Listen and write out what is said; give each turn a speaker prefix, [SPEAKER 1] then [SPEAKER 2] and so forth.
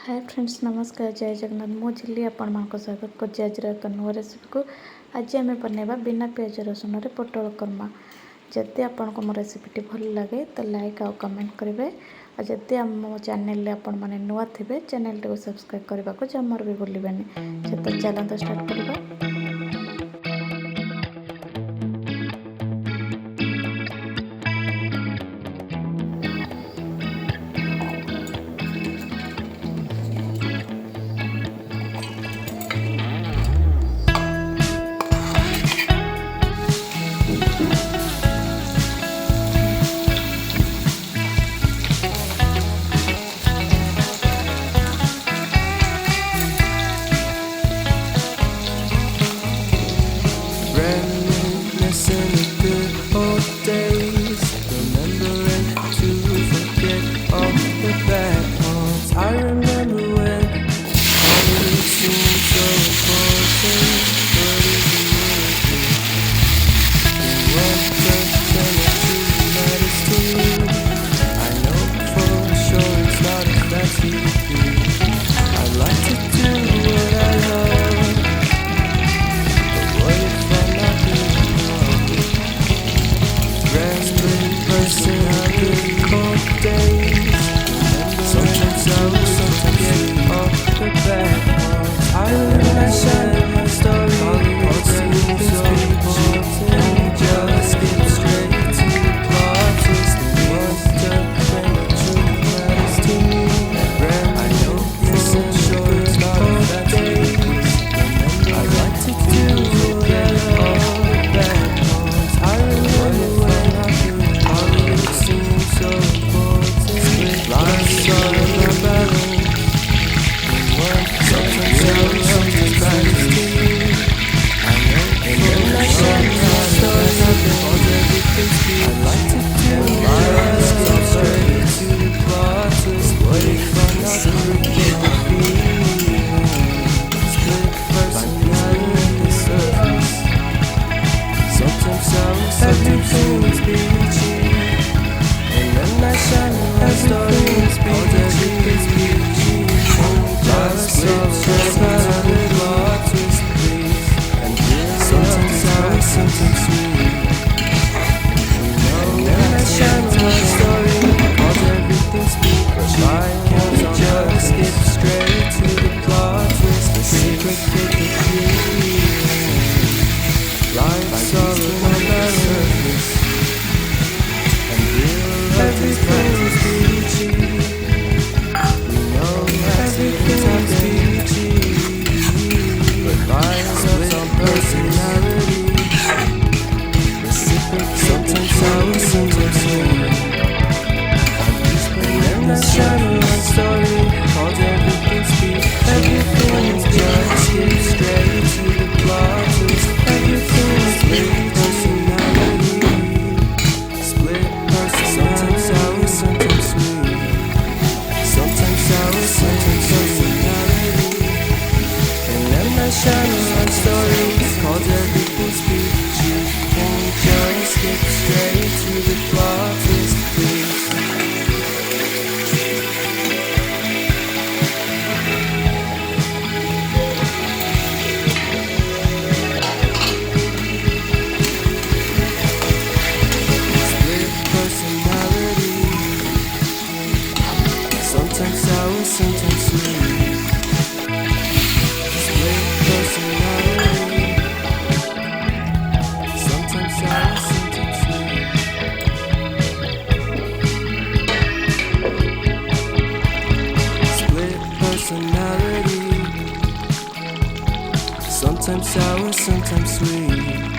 [SPEAKER 1] Hi friends नमस्कार जय जगन्नाथ मो झिल्ली आपण स्वागत कर आज एक नुआ रेसिपी को आज आम बनवा बिना पियाज रसुन रे पोटल करमा। जदि आपन को मो रेसिपीटी भल लगे तो लाइक और कमेंट करेंगे और जदि मो चैनल आपण मैंने नुआ थे चैनल को सब्सक्राइब करने को जमार भी भूलें। तो चलते स्टार्ट करवा।
[SPEAKER 2] Reminiscing of good old days, remembering to forget all the bad parts. I remember when all it seemed so important, but it working. And what doesn't truly matters to me, I know for sure it's not a fancy thing. I like to do what I love, but what if I'm not doing wrong? Rambling person, I really cold days. Sometimes I wish I forget all the bad parts. I live my shine, my story, all the things people and just get straight to the plot twist. What's the thing that truly matters to me? I know for sure it's not a bad days. I like to do what all the bad parts. I remember when I could always seem so important. Life's all about balance. Sometimes I wish something matters to me. I know, and then I shine my story, nothing on everything speaks. I like to do just go straight to the plot twist. What if I'm not forget the feeling? Split personality surface. Sometimes I wish everything was peachy, and then I shine my story and speak. Everything's peachy. Just split personality plot twist, please. And sometimes I wish something sweet. And then I shine my story, cause everything's speak. Why can't we just get straight to the plot twist? The secret get the key. Life's all about the surface, and real love is peachy. We know everything's peachy, but life's up on personality. Reciprocal, sometimes sour, sometimes sweet. And then I shine my story, called everything's speak. Everything's just get straight to the plot twist. Everything's split personality. Split person, sometimes sour, sometimes sweet. Sometimes sour, sometimes personality. And then I shine my story, called everything's peachy. Can we just get straight to the plot twist, please? Split personality. Sometimes sour, sometimes sweet. Split personality. Sometimes sour, sometimes sweet. Split personality. Sometimes sour, sometimes sweet.